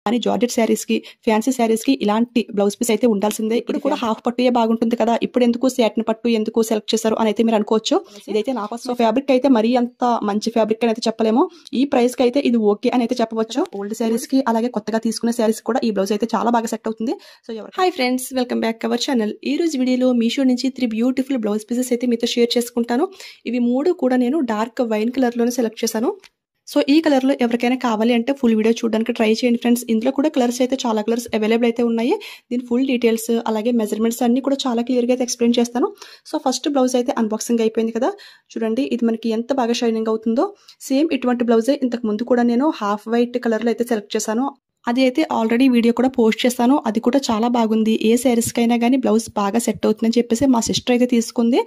కానీ జార్జెట్ శారీస్ కి ఫ్యాన్సీ శారీస్ కి ఇలాంటి బ్లౌజ్ పీస్ అయితే ఉండాల్సిందే. ఇప్పుడు కూడా హాఫ్ పట్టుయే బాగుంటుంది కదా, ఇప్పుడు ఎందుకు సాటిన్ పట్టు ఎందుకు సెలెక్ట్ చేశారు అని అయితే మీరు అనుకోవచ్చు. ఇదైతే నా కోసం ఫ్యాబ్రిక్ అయితే మరీ అంత మంచి ఫ్యాబ్రిక్ అని అయితే చెప్పలేము. ఈ ప్రైస్ కి అయితే ఇది ఓకే అని అయితే చెప్పవచ్చు. ఓల్డ్ శారీస్ కి అలాగే కొత్తగా తీసుకునే శారీస్ కూడా ఈ బ్లౌజ్ అయితే చాలా బాగా సెట్ అవుతుంది. So hi friends, welcome back our channel. ఈ రోజు వీడియోలో మీషో నుంచి 3 బ్యూటిఫుల్ బ్లౌజ్ పీసెస్ అయితే మీతో షేర్ చేసుకుంటాను. ఇవి 3 కూడా నేను డార్క్ వైన్ కలర్ లోనే సెలెక్ట్ చేశాను. సో ఈ కలర్ లో ఎవరికైనా కావాలి అంటే ఫుల్ వీడియో చూడడానికి ట్రై చేయండి ఫ్రెండ్స్. ఇందులో కూడా కలర్స్ అయితే చాలా కలర్స్ అవైలబుల్ అయితే ఉన్నాయి. దీని ఫుల్ డీటెయిల్స్ అలాగే మెజర్మెంట్స్ అన్ని కూడా చాలా క్లియర్ గా అయితే ఎక్స్ప్లెయిన్ చేస్తాను. సో ఫస్ట్ బ్లౌజ్ అయితే అన్బాక్సింగ్ అయిపోయింది కదా, చూడండి ఇది మనకి ఎంత బాగా షైనింగ్ అవుతుందో. సేమ్ ఇటువంటి బ్లౌజే ఇంతకు ముందు కూడా నేను హాఫ్ వైట్ కలర్ లో అయితే సెలెక్ట్ చేశాను. అది అయితే ఆల్రెడీ వీడియో కూడా పోస్ట్ చేస్తాను. అది కూడా చాలా బాగుంది. ఏ శారీస్కి అయినా కానీ బ్లౌజ్ బాగా సెట్ అవుతుందని చెప్పేసి మా సిస్టర్ అయితే తీసుకుంది.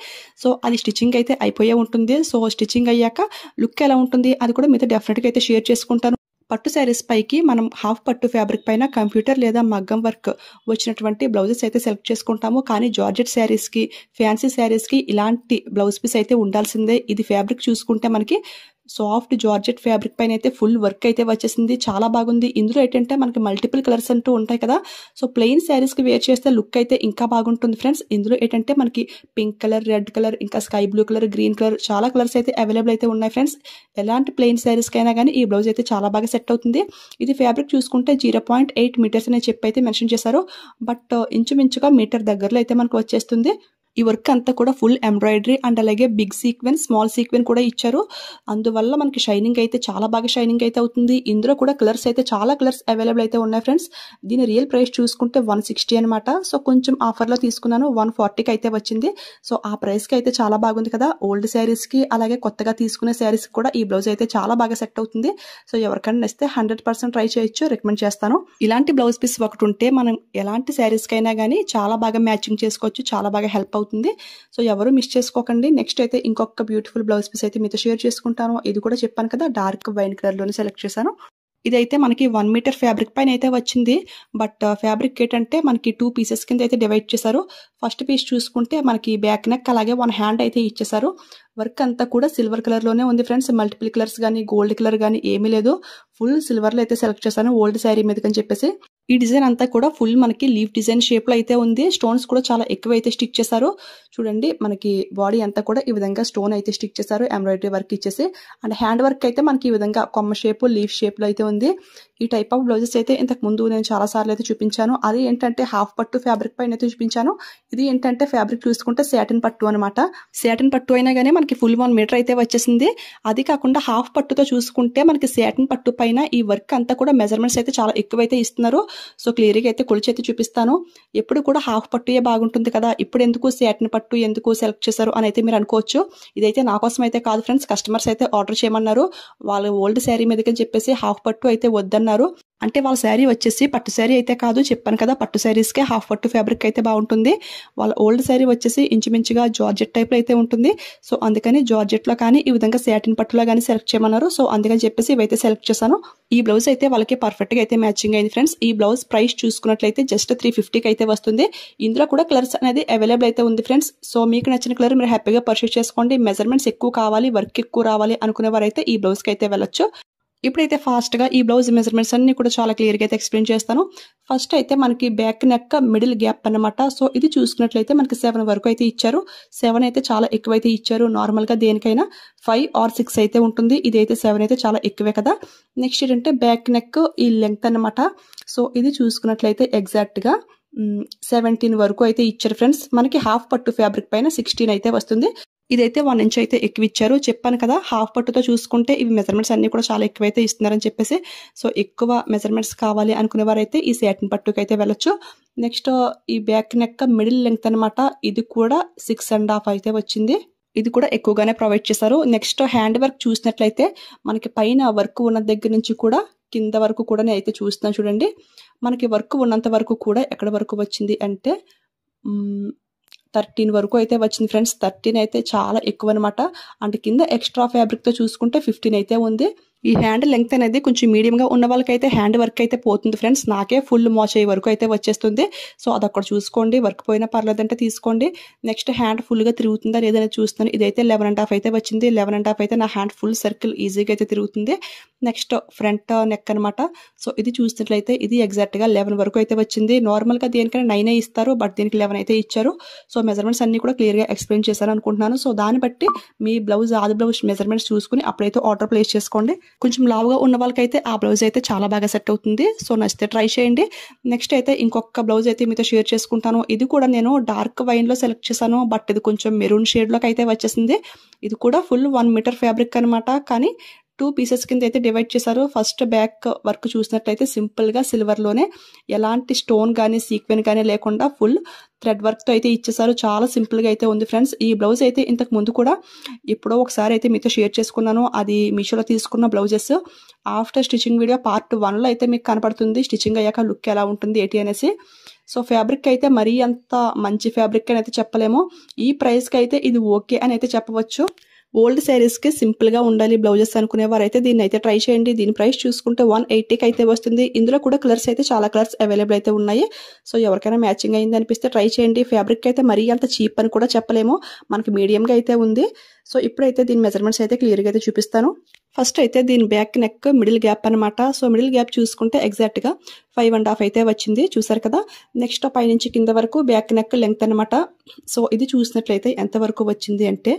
సో అది స్టిచ్చింగ్ అయితే అయిపోయే ఉంటుంది. సో స్టిచ్చింగ్ అయ్యాక లుక్ ఎలా ఉంటుంది అది కూడా మీతో డెఫినెట్గా అయితే షేర్ చేసుకుంటాను. పట్టు శారీస్ పైకి మనం హాఫ్ పట్టు ఫ్యాబ్రిక్ పైన కంప్యూటర్ లేదా మగ్గం వర్క్ వచ్చినటువంటి బ్లౌజెస్ అయితే సెలెక్ట్ చేసుకుంటాము. కానీ జార్జెట్ శారీస్కి ఫ్యాన్సీ శారీస్కి ఇలాంటి బ్లౌజ్ పీస్ అయితే ఉండాల్సిందే. ఇది ఫ్యాబ్రిక్ చూసుకుంటే మనకి సాఫ్ట్ జార్జెట్ ఫ్యాబ్రిక్ పైన అయితే ఫుల్ వర్క్ అయితే వచ్చేసింది. చాలా బాగుంది. ఇందులో ఏంటంటే మనకి మల్టిపుల్ కలర్స్ అంటూ ఉంటాయి కదా, సో ప్లెయిన్ శారీస్ కి వేర్ చేస్తే లుక్ అయితే ఇంకా బాగుంటుంది ఫ్రెండ్స్. ఇందులో ఏంటంటే మనకి పింక్ కలర్, రెడ్ కలర్, ఇంకా sky blue colour, green colour చాలా కలర్స్ అయితే అవైలబుల్ అయితే ఉన్నాయి ఫ్రెండ్స్. ఎలాంటి ప్లెయిన్ శారీస్ కైనా కానీ ఈ బ్లౌజ్ అయితే చాలా బాగా సెట్ అవుతుంది. ఇది ఫ్యాబ్రిక్ చూసుకుంటే 0.8 మీటర్స్ అనే చెప్పి అయితే మెన్షన్ చేశారు. బట్ ఇంచుమించుగా మీటర్ దగ్గరలో అయితే మనకు వచ్చేస్తుంది. ఈ వర్క్ అంతా కూడా ఫుల్ ఎంబ్రాయిడరీ అండ్ అలాగే బిగ్ సీక్వెన్, స్మాల్ సీక్వెన్ కూడా ఇచ్చారు. అందువల్ల మనకి షైనింగ్ అయితే చాలా బాగా షైనింగ్ అయితే అవుతుంది. ఇందులో కూడా కలర్స్ అయితే చాలా కలర్స్ అవైలబుల్ అయితే ఉన్నాయి ఫ్రెండ్స్. దీని రియల్ ప్రైస్ చూసుకుంటే 160 అనమాట. సో కొంచెం ఆఫర్లో తీసుకున్నాను, 140కి అయితే వచ్చింది. సో ఆ ప్రైస్కి అయితే చాలా బాగుంది కదా. ఓల్డ్ శారీస్కి అలాగే కొత్తగా తీసుకునే శారీస్కి కూడా ఈ బ్లౌజ్ అయితే చాలా బాగా సెట్ అవుతుంది. సో ఎవరికైనా నచ్చితే 100% ట్రై చేయొచ్చు, రికమెండ్ చేస్తాను. ఇలాంటి బ్లౌజ్ పీస్ ఒకటి ఉంటే మనం ఎలాంటి శారీస్కి అయినా కానీ చాలా బాగా మ్యాచింగ్ చేసుకోవచ్చు, చాలా బాగా హెల్ప్ అవుతుంది. సో ఎవరు మిస్ చేసుకోకండి. నెక్స్ట్ అయితే ఇంకొక బ్యూటిఫుల్ బ్లౌజ్ పీస్ అయితే మీతో షేర్ చేసుకుంటాను. ఇది కూడా చెప్పాను కదా, డార్క్ వైన్ కలర్ లోనే సెలెక్ట్ చేశాను. ఇదైతే మనకి 1 మీటర్ ఫ్యాబ్రిక్ పైన అయితే వచ్చింది. బట్ ఫ్యాబ్రిక్ ఏంటంటే మనకి 2 పీసెస్ కింద అయితే డివైడ్ చేశారు. ఫస్ట్ పీస్ చూసుకుంటే మనకి బ్యాక్ నెక్ అలాగే 1 హ్యాండ్ అయితే ఇచ్చేసారు. వర్క్ అంతా కూడా సిల్వర్ కలర్ లోనే ఉంది ఫ్రెండ్స్. మల్టిపుల్ కలర్స్ కానీ గోల్డ్ కలర్ కానీ ఏమీ లేదు. ఫుల్ సిల్వర్ లో అయితే సెలెక్ట్ చేశాను ఓల్డ్ శారీ మీదకని చెప్పేసి. ఈ డిజైన్ అంతా కూడా ఫుల్ మనకి లీఫ్ డిజైన్ షేప్ లో అయితే ఉంది. స్టోన్స్ కూడా చాలా ఎక్కువ అయితే స్టిక్ చేశారు. చూడండి మనకి బాడీ అంతా కూడా ఈ విధంగా స్టోన్ అయితే స్టిక్ చేశారు, ఎంబ్రాయిడరీ వర్క్ ఇచ్చేసి. అండ్ హ్యాండ్ వర్క్ అయితే మనకి ఈ విధంగా కొమ్మ షేప్, లీఫ్ షేప్ లో అయితే ఉంది. ఈ టైప్ ఆఫ్ బ్లౌజెస్ అయితే ఇంతకు ముందు నేను చాలా సార్లు అయితే చూపించాను. అది ఏంటంటే హాఫ్ పట్టు ఫ్యాబ్రిక్ పైన అయితే చూపించాను. ఇది ఏంటంటే ఫ్యాబ్రిక్ చూసుకుంటే సాటిన్ పట్టు అనమాట. సాటిన్ పట్టు అయినా కానీ మనకి ఫుల్ 1 మీటర్ అయితే వచ్చేసింది. అది కాకుండా హాఫ్ పట్టుతో చూసుకుంటే మనకి సాటిన్ పట్టు పైన ఈ వర్క్ అంతా కూడా మెజర్మెంట్స్ అయితే చాలా ఎక్కువైతే ఇస్తున్నారు. సో క్లియర్గా అయితే కొలిచి అయితే చూపిస్తాను. ఎప్పుడు కూడా హాఫ్ పట్టుయే బాగుంటుంది కదా, ఇప్పుడు ఎందుకు సాటిన్ పట్టు ఎందుకు సెలెక్ట్ చేశారు అని అయితే మీరు అనుకోవచ్చు. ఇదైతే నా కోసం అయితే కాదు ఫ్రెండ్స్, కస్టమర్స్ అయితే ఆర్డర్ చేయమన్నారు. వాళ్ళు ఓల్డ్ శారీ మీదకి చెప్పేసి హాఫ్ పట్టు అయితే వద్దన్నారు. అంటే వాళ్ళ శారీ వచ్చేసి పట్టు శారీ అయితే కాదు, చెప్పాను కదా పట్టు శారీస్కే హాఫ్ పట్టు ఫ్యాబ్రిక్ అయితే బాగుంటుంది. వాళ్ళ ఓల్డ్ శారీ వచ్చేసి ఇంచుమించుగా జార్జెట్ టైప్ లో అయితే ఉంటుంది. సో అందుకని జార్జెట్ లో కానీ ఈ విధంగా సాటిన్ పట్టులో కానీ సెలెక్ట్ చేయమన్నారు. సో అందుకని చెప్పేసి ఇవైతే సెలెక్ట్ చేశాను. ఈ బ్లౌజ్ అయితే వాళ్ళకి పర్ఫెక్ట్ గా అయితే మ్యాచింగ్ అయింది ఫ్రెండ్స్. ఈ బ్లౌజ్ ప్రైస్ చూసుకున్నట్లయితే జస్ట్ 350కి అయితే వస్తుంది. ఇందులో కూడా కలర్స్ అనేది అవైలబుల్ అయితే ఉంది ఫ్రెండ్స్. సో మీకు నచ్చిన కలర్ మీరు హ్యాపీగా పర్చేస్ చేసుకోండి. మెజర్మెంట్స్ ఎక్కువ కావాలి, వర్క్ ఎక్కువ రావాలి అనుకునే వారైతే ఈ బ్లౌజ్ కి అయితే వెళ్ళొచ్చు. ఇప్పుడైతే ఫాస్ట్ గా ఈ బ్లౌజ్ మెజర్మెంట్స్ అన్ని కూడా చాలా క్లియర్ గా అయితే ఎక్స్ప్లెయిన్ చేస్తాను. ఫస్ట్ అయితే మనకి బ్యాక్ నెక్ మిడిల్ గ్యాప్ అన్నమాట. సో ఇది చూసుకున్నట్లయితే మనకి 7 వరకు అయితే ఇచ్చారు. 7 అయితే చాలా ఎక్కువైతే ఇచ్చారు. నార్మల్ గా దేనికైనా 5 or 6 అయితే ఉంటుంది. ఇదైతే 7 అయితే చాలా ఎక్కువే కదా. నెక్స్ట్ ఏంటంటే బ్యాక్ నెక్ ఈ లెంగ్త్ అన్నమాట. సో ఇది చూసుకున్నట్లయితే ఎగ్జాక్ట్ గా 17 వరకు అయితే ఇచ్చారు ఫ్రెండ్స్. మనకి హాఫ్ పట్టు ఫ్యాబ్రిక్ పైన 16 అయితే వస్తుంది. ఇదైతే 1 ఇంచ్ అయితే ఎక్కువ ఇచ్చారు. చెప్పాను కదా హాఫ్ పట్టుతో చూసుకుంటే ఇవి మెజర్మెంట్స్ అన్ని కూడా చాలా ఎక్కువైతే ఇస్తున్నారని చెప్పేసి. సో ఎక్కువ మెజర్మెంట్స్ కావాలి అనుకునే వారైతే ఈ సాటిన్ పట్టుకు అయితే వెళ్ళొచ్చు. నెక్స్ట్ ఈ బ్యాక్ నెక్ మిడిల్ లెంగ్త్ అనమాట. ఇది కూడా 6.5 అయితే వచ్చింది. ఇది కూడా ఎక్కువగానే ప్రొవైడ్ చేశారు. నెక్స్ట్ హ్యాండ్ వర్క్ చూసినట్లయితే మనకి పైన వర్క్ ఉన్న దగ్గర నుంచి కూడా కింద వరకు కూడా నేను అయితే చూస్తున్నాను. చూడండి మనకి వర్క్ ఉన్నంత వరకు కూడా ఎక్కడ వరకు వచ్చింది అంటే 13 వరకు అయితే వచ్చింది ఫ్రెండ్స్. 13 అయితే చాలా ఎక్కువ అనమాట. అంటే కింద ఎక్స్ట్రా ఫ్యాబ్రిక్ తో చూసుకుంటే 15 అయితే ఉంది. ఈ హ్యాండ్ లెంగ్త్ అనేది కొంచెం మీడియంగా ఉన్న వాళ్ళకైతే హ్యాండ్ వర్క్ అయితే పోతుంది ఫ్రెండ్స్. నాకే ఫుల్ మోచేయి వరకు అయితే వచ్చేస్తుంది. సో అదొక్కడ చూసుకోండి. వర్క్ పోయినా పర్లేదంటే తీసుకోండి. నెక్స్ట్ హ్యాండ్ ఫుల్గా తిరుగుతుందా లేదని చూస్తాను. ఇదైతే 11.5 అయితే వచ్చింది. 11.5 అయితే నా హ్యాండ్ ఫుల్ సర్కిల్ ఈజీగా అయితే తిరుగుతుంది. నెక్స్ట్ ఫ్రంట్ నెక్ అనమాట. సో ఇది చూసినట్లయితే ఇది ఎగ్జాక్ట్గా 11 వరకు అయితే వచ్చింది. నార్మల్గా దేనికైనా 9 ఇస్తారు, బట్ దీనికి 11 అయితే ఇచ్చారు. సో మెజర్మెంట్స్ అన్ని కూడా క్లియర్గా ఎక్స్ప్లెయిన్ చేశారు అనుకుంటున్నాను. సో దాన్ని బట్టి మీ ఆది బ్లౌజ్ మెజర్మెంట్స్ చూసుకుని అప్పుడైతే ఆర్డర్ ప్లేస్ చేసుకోండి. కొంచెం లావుగా ఉన్న వాళ్ళకైతే ఆ బ్లౌజ్ అయితే చాలా బాగా సెట్ అవుతుంది. సో నచ్చితే ట్రై చేయండి. నెక్స్ట్ అయితే ఇంకొక బ్లౌజ్ అయితే మీతో షేర్ చేసుకుంటాను. ఇది కూడా నేను డార్క్ వైన్లో సెలెక్ట్ చేశాను, బట్ ఇది కొంచెం మెరూన్ షేడ్లోకి అయితే వచ్చేసింది. ఇది కూడా ఫుల్ 1 మీటర్ ఫ్యాబ్రిక్ అనమాట. కానీ 2 పీసెస్ కింద అయితే డివైడ్ చేశారు. ఫస్ట్ బ్యాక్ వర్క్ చూసినట్లయితే సింపుల్గా సిల్వర్లోనే ఎలాంటి స్టోన్ కానీ సీక్వెన్ కానీ లేకుండా ఫుల్ థ్రెడ్ వర్క్తో అయితే ఇచ్చేసారు. చాలా సింపుల్గా అయితే ఉంది ఫ్రెండ్స్. ఈ బ్లౌజ్ అయితే ఇంతకు ముందు కూడా ఎప్పుడో ఒకసారి అయితే మీతో షేర్ చేసుకున్నాను. అది మీషోలో తీసుకున్న blouses after stitching video part 1లో అయితే మీకు కనపడుతుంది. స్టిచ్చింగ్ అయ్యాక లుక్ ఎలా ఉంటుంది ఏంటి అనేసి. సో ఫ్యాబ్రిక్ అయితే మరీ అంత మంచి ఫ్యాబ్రిక్ అని అయితే చెప్పలేము. ఈ ప్రైస్కి అయితే ఇది ఓకే అని అయితే చెప్పవచ్చు. ఓల్డ్ శారీస్కి సింపుల్గా ఉండాలి బ్లౌజెస్ అనుకునేవారు అయితే దీన్ని అయితే ట్రై చేయండి. దీని ప్రైస్ చూసుకుంటే 180కి అయితే వస్తుంది. ఇందులో కూడా కలర్స్ అయితే చాలా కలర్స్ అవైలబుల్ అయితే ఉన్నాయి. సో ఎవరికైనా మ్యాచింగ్ అయింది అనిపిస్తే ట్రై చేయండి. ఫ్యాబ్రిక్ అయితే మరీ అంత చీప్ అని కూడా చెప్పలేము, మనకి మీడియంగా అయితే ఉంది. సో ఇప్పుడైతే దీని మెజర్మెంట్స్ అయితే క్లియర్గా అయితే చూపిస్తాను. ఫస్ట్ అయితే దీని బ్యాక్ నెక్ మిడిల్ గ్యాప్ అనమాట. సో మిడిల్ గ్యాప్ చూసుకుంటే ఎగ్జాక్ట్గా 5.5 అయితే వచ్చింది. చూసారు కదా. నెక్స్ట్ పైనుంచి కింద వరకు బ్యాక్ నెక్ లెంగ్త్ అనమాట. సో ఇది చూసినట్లయితే ఎంతవరకు వచ్చింది అంటే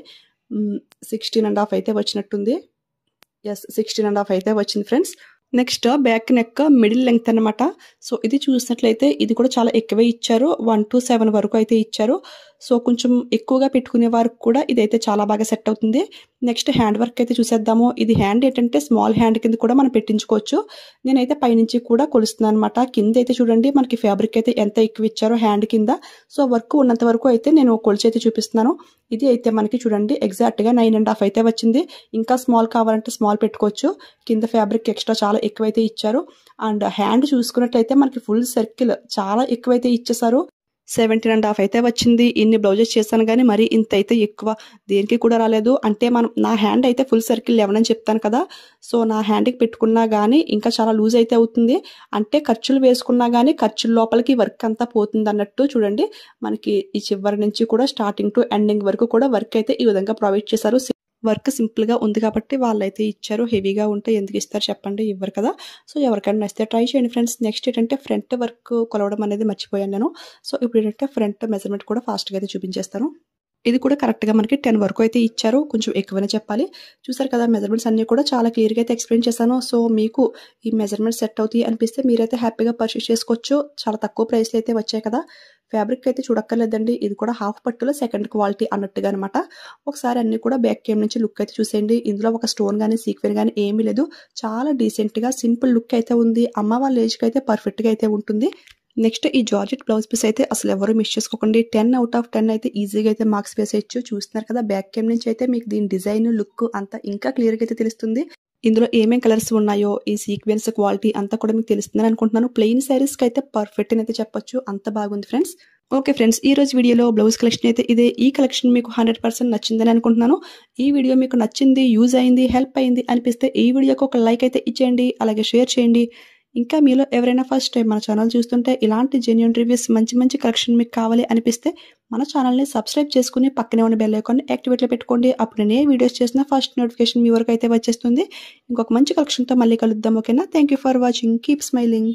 16.5 అయితే వచ్చినట్టుంది. ఎస్, 16.5 అయితే వచ్చింది friends. Next back neck middle length అనమాట. సో ఇది చూసినట్లయితే ఇది కూడా చాలా ఎక్కువే ఇచ్చారు. 1 to 7 వరకు అయితే ఇచ్చారు. సో కొంచెం ఎక్కువగా పెట్టుకునే వారికి కూడా ఇదైతే చాలా బాగా సెట్ అవుతుంది. నెక్స్ట్ హ్యాండ్ వర్క్ అయితే చూసేద్దాము. ఇది హ్యాండ్ ఏంటంటే స్మాల్ హ్యాండ్ కింద కూడా మనం పెట్టించుకోవచ్చు. నేనైతే పైనుంచి కూడా కొలుస్తున్నాను అనమాట. కింద అయితే చూడండి మనకి ఫ్యాబ్రిక్ అయితే ఎంత ఎక్కువ ఇచ్చారో హ్యాండ్ కింద. సో వర్క్ ఉన్నంత వరకు అయితే నేను కొలిచి అయితే చూపిస్తున్నాను. ఇది అయితే మనకి చూడండి ఎగ్జాక్ట్గా 9.5 అయితే వచ్చింది. ఇంకా స్మాల్ కావాలంటే స్మాల్ పెట్టుకోవచ్చు. కింద ఫ్యాబ్రిక్ ఎక్స్ట్రా చాలా ఎక్కువైతే ఇచ్చారు. అండ్ హ్యాండ్ చూసుకున్నట్లయితే మనకి ఫుల్ సర్కిల్ చాలా ఎక్కువైతే ఇచ్చేసారు. 17.5 అయితే వచ్చింది. ఇన్ని బ్లౌజెస్ చేశాను కానీ మరి ఇంత అయితే ఎక్కువ దేనికి కూడా రాలేదు. అంటే నా హ్యాండ్ అయితే ఫుల్ సర్కిల్ 11 అని చెప్తాను కదా. సో నా హ్యాండ్కి పెట్టుకున్నా కానీ ఇంకా చాలా లూజ్ అయితే అవుతుంది. అంటే ఖర్చులు వేసుకున్నా కానీ ఖర్చుల లోపలికి వర్క్ అంతా పోతుంది అన్నట్టు. చూడండి మనకి ఈ చివరి నుంచి కూడా స్టార్టింగ్ టు ఎండింగ్ వరకు కూడా వర్క్ అయితే ఈ విధంగా ప్రొవైడ్ చేశారు. వర్క్ సింపుల్గా ఉంది కాబట్టి వాళ్ళైతే ఇచ్చారు. హెవీగా ఉంటే ఎందుకు ఇస్తారు చెప్పండి, ఇవ్వరు కదా. సో ఎవరికైనా నచ్చితే ట్రై చేయండి ఫ్రెండ్స్. నెక్స్ట్ ఏంటంటే ఫ్రంట్ వర్క్ కొలవడం అనేది మర్చిపోయాను నేను. సో ఇప్పుడు ఏంటంటే ఫ్రంట్ మెజర్మెంట్ కూడా ఫాస్ట్గా అయితే చూపించేస్తాను. ఇది కూడా కరెక్ట్గా మనకి 10 వరకు అయితే ఇచ్చారు. కొంచెం ఎక్కువనే చెప్పాలి. చూసారు కదా మెజర్మెంట్స్ అన్నీ కూడా చాలా క్లియర్గా అయితే ఎక్స్ప్లెయిన్ చేశాను. సో మీకు ఈ మెజర్మెంట్స్ సెట్ అవుతాయి అనిపిస్తే మీరైతే హ్యాపీగా పర్చేస్ చేసుకోవచ్చు. చాలా తక్కువ ప్రైస్లో అయితే వచ్చాయి కదా. ఫ్యాబ్రిక్ అయితే చూడక్కర్లేదండి. ఇది కూడా హాఫ్ పట్టులో సెకండ్ క్వాలిటీ అన్నట్టుగా అనమాట. ఒకసారి అన్ని కూడా బ్యాక్ కేమ్ నుంచి లుక్ అయితే చూసేయండి. ఇందులో ఒక స్టోన్ కానీ సీక్వెన్ కానీ ఏమీ లేదు. చాలా డీసెంట్గా సింపుల్ లుక్ అయితే ఉంది. అమ్మ వాళ్ళ ఏజ్కి అయితే పర్ఫెక్ట్గా అయితే ఉంటుంది. నెక్స్ట్ ఈ జార్జెట్ బ్లౌజ్ పీస్ అయితే అసలు ఎవరు మిస్ చేసుకోకండి. 10 out of 10 అయితే ఈజీగా అయితే మార్క్స్ వేసేయచ్చు. చూస్తున్నారు కదా బ్యాక్ కేమ్ నుంచి అయితే మీకు దీని డిజైన్ లుక్ అంతా ఇంకా క్లియర్గా అయితే తెలుస్తుంది. ఇందులో ఏమేం కలర్స్ ఉన్నాయో ఈ సీక్వెన్స్ క్వాలిటీ అంతా కూడా మీకు తెలుస్తుందని అనుకుంటున్నాను. ప్లెయిన్ శారీస్కి అయితే పర్ఫెక్ట్ అని అయితే చెప్పొచ్చు. అంత బాగుంది ఫ్రెండ్స్. ఓకే ఫ్రెండ్స్, ఈ రోజు వీడియోలో బ్లౌజ్ కలెక్షన్ అయితే ఇదే. ఈ కలెక్షన్ మీకు 100% నచ్చిందని అనుకుంటున్నాను. ఈ వీడియో మీకు నచ్చింది, యూజ్ అయింది, హెల్ప్ అయింది అనిపిస్తే ఈ వీడియోకి ఒక లైక్ అయితే ఇచ్చేయండి. అలాగే షేర్ చేయండి. ఇంకా మీలో ఎవరైనా ఫస్ట్ టైం మన ఛానల్ చూస్తుంటే ఇలాంటి జెన్యూన్ రివ్యూస్ మంచి మంచి కలెక్షన్ మీకు కావాలి అనిపిస్తే మన ఛానల్ని సబ్స్క్రైబ్ చేసుకుని పక్కనే ఉన్న బెల్ ఐకాన్ని యాక్టివేట్లో పెట్టుకోండి. అప్పుడు నేను ఏ వీడియోస్ చేసినా ఫస్ట్ నోటిఫికేషన్ మీ వరకు అయితే వచ్చేస్తుంది. ఇంకొక మంచి కలెక్షన్తో మళ్ళీ కలుద్దాం. ఓకేనా? Thank you for watching. Keep smiling.